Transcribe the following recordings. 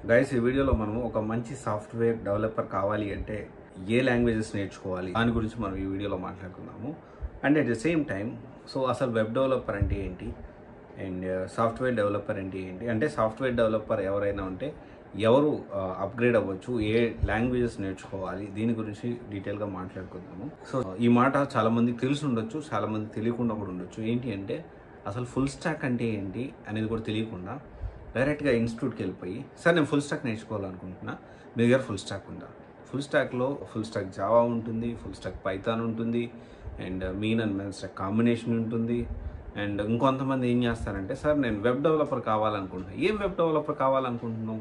Guys, ఈ వీడియోలో మనము ఒక మంచి సాఫ్ట్వేర్ డెవలపర్ కావాలి అంటే ఏ లాంగ్వేజెస్ నేర్చుకోవాలి దాని గురించి మనం ఈ వీడియోలో మాట్లాడుకుందాము. And at the same time అసలు వెబ్ డెవలపర్ అంటే ఏంటి అండ్ సాఫ్ట్వేర్ డెవలపర్ అంటే ఏంటి, అంటే సాఫ్ట్వేర్ డెవలపర్ ఎవరైనా ఉంటే ఎవరు అప్గ్రేడ్ అవ్వచ్చు, ఏ లాంగ్వేజెస్ నేర్చుకోవాలి, దీని గురించి డీటెయిల్గా మాట్లాడుకుందాము. సో ఈ మాట చాలామందికి తెలిసి ఉండొచ్చు, చాలామందికి తెలియకుండా కూడా ఉండొచ్చు. ఏంటి అంటే అసలు ఫుల్ స్టాక్ అంటే ఏంటి అనేది కూడా తెలియకుండా డైరెక్ట్గా ఇన్స్టిట్యూట్కి వెళ్ళిపోయి, సార్ నేను ఫుల్ స్టాక్ నేర్చుకోవాలనుకుంటున్నా, మీ దగ్గర ఫుల్ స్టాక్ ఉందా? ఫుల్ స్టాక్లో ఫుల్ స్టాక్ జావా ఉంటుంది, ఫుల్ స్టాక్ పైథాన్ ఉంటుంది, and mean and men stock combination ఉంటుంది. అండ్ ఇంకొంతమంది ఏం చేస్తారంటే, సార్ నేను వెబ్ డెవలపర్ కావాలనుకుంటున్నాను. ఏం వెబ్ డెవలపర్ కావాలనుకుంటున్నాం?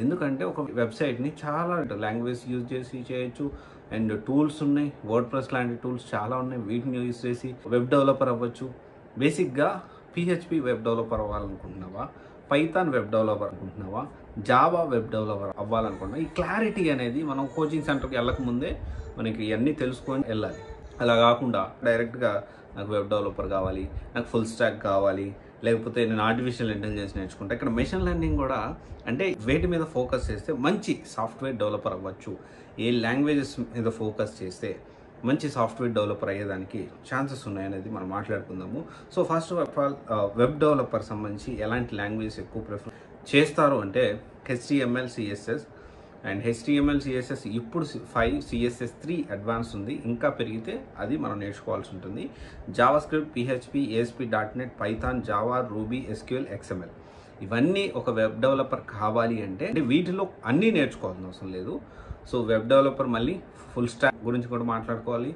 ఎందుకంటే ఒక వెబ్సైట్ని చాలా లాంగ్వేజ్ యూజ్ చేసి చేయొచ్చు, అండ్ టూల్స్ ఉన్నాయి, వర్డ్ ప్రెస్ లాంటి టూల్స్ చాలా ఉన్నాయి, వీటిని యూజ్ చేసి వెబ్ డెవలపర్ అవ్వచ్చు. బేసిక్గా PHP వెబ్ డెవలపర్ అవ్వాలనుకుంటున్నావా, పైథాన్ వెబ్ డెవలపర్ అనుకుంటున్నావా, జావా వెబ్ డెవలపర్ అవ్వాలనుకుంటున్నావా? ఈ క్లారిటీ అనేది మనం కోచింగ్ సెంటర్కి వెళ్ళకముందే మనకి ఇవన్నీ తెలుసుకొని వెళ్ళాలి. అలా కాకుండా డైరెక్ట్గా నాకు వెబ్ డెవలపర్ కావాలి, నాకు ఫుల్ స్టాక్ కావాలి, లేకపోతే నేను ఆర్టిఫిషియల్ ఇంటెలిజెన్స్ నేర్చుకుంటా. ఇక్కడ మెషిన్ లెర్నింగ్ కూడా, అంటే వేటి మీద ఫోకస్ చేస్తే మంచి సాఫ్ట్వేర్ డెవలపర్ అవ్వచ్చు, ఏ లాంగ్వేజెస్ మీద ఫోకస్ చేస్తే మంచి సాఫ్ట్వేర్ డెవలపర్ అయ్యేదానికి ఛాన్సెస్ ఉన్నాయనేది మనం మాట్లాడుకుందాము. So first of all web developer సంబంధించి ఎలాంటి లాంగ్వేజ్ ఎక్కువ ప్రిఫర్ చేస్తారు అంటే HTML, CSS. And HTML, CSS ఇప్పుడు 5, CSS3 అడ్వాన్స్ ఉంది, ఇంకా పెరిగితే అది మనం నేర్చుకోవాల్సి ఉంటుంది. Java script, PHP, ASP.NET, Python, Java, ruby, SQL, XML. ఇవన్నీ ఒక వెబ్ డెవలపర్ కావాలి అంటే వీటిలో అన్నీ నేర్చుకోవాల్సిన అవసరం లేదు. సో వెబ్ డెవలపర్ మళ్ళీ ఫుల్ స్టాక్ గురించి కూడా మాట్లాడుకోవాలి,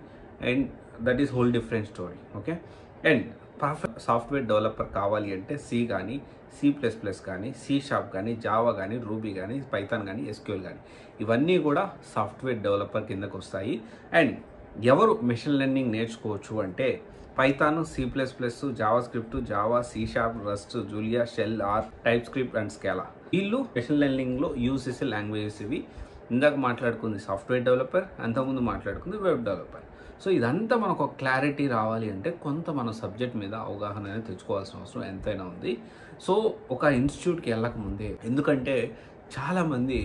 and that is whole different story. Okay, and perfect software developer కావాలి అంటే C కానీ, C++ కానీ, C# కానీ, జావా కానీ, రూబీ కానీ, పైథాన్ కానీ, SQL కానీ, ఇవన్నీ కూడా సాఫ్ట్వేర్ డెవలపర్ కిందకు వస్తాయి. అండ్ ఎవరు మెషిన్ లెర్నింగ్ నేర్చుకోవచ్చు అంటే Python, C++, JavaScript, Java, C#, Rust, Julia, shell, R, TypeScript and Scala. వీళ్ళు మెషిన్ లెర్నింగ్లో యూజ్ చేసే లాంగ్వేజెస్ ఇవి. ఇందాక మాట్లాడుకుంది సాఫ్ట్వేర్ డెవలపర్, అంతకుముందు మాట్లాడుకుంది వెబ్ డెవలపర్. సో ఇదంతా మనకు ఒక క్లారిటీ రావాలి అంటే కొంత మన సబ్జెక్ట్ మీద అవగాహన అనేది తెచ్చుకోవాల్సిన అవసరం ఎంతైనా ఉంది. సో ఒక ఇన్స్టిట్యూట్కి వెళ్ళకముందే, ఎందుకంటే చాలామంది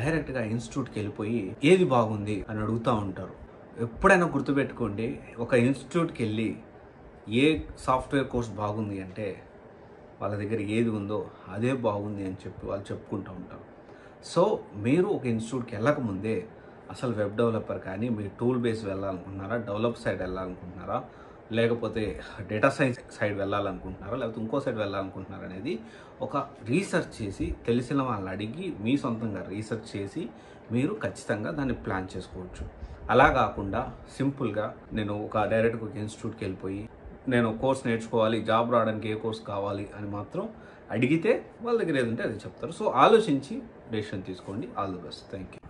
డైరెక్ట్గా ఇన్స్టిట్యూట్కి వెళ్ళిపోయి ఏది బాగుంది అని అడుగుతూ ఉంటారు. ఎప్పుడైనా గుర్తుపెట్టుకోండి, ఒక ఇన్స్టిట్యూట్కి వెళ్ళి ఏ సాఫ్ట్వేర్ కోర్స్ బాగుంది అంటే వాళ్ళ దగ్గర ఏది ఉందో అదే బాగుంది అని చెప్పి వాళ్ళు చెప్పుకుంటూ ఉంటారు. సో మీరు ఒక ఇన్స్టిట్యూట్కి వెళ్ళకముందే అసలు వెబ్ డెవలపర్ కానీ మీరు టూల్ బేస్ వెళ్ళాలనుకుంటున్నారా, డెవలప్ సైడ్ వెళ్ళాలనుకుంటున్నారా, లేకపోతే డేటా సైన్స్ సైడ్ వెళ్ళాలనుకుంటున్నారా, లేకపోతే ఇంకో సైడ్ వెళ్ళాలనుకుంటున్నారా అనేది ఒక రీసెర్చ్ చేసి, తెలిసిన వాళ్ళని అడిగి మీ సొంతంగా రీసెర్చ్ చేసి మీరు ఖచ్చితంగా దాన్ని ప్లాన్ చేసుకోవచ్చు. అలా కాకుండా సింపుల్గా నేను డైరెక్ట్గా ఒక ఇన్స్టిట్యూట్కి వెళ్ళిపోయి నేను కోర్స్ నేర్చుకోవాలి, జాబ్ రావడానికి ఏ కోర్స్ కావాలి అని మాత్రం అడిగితే వాళ్ళ దగ్గర ఏదంటే అది చెప్తారు. సో ఆలోచించి డెసిషన్ తీసుకోండి. All the best. Thank you.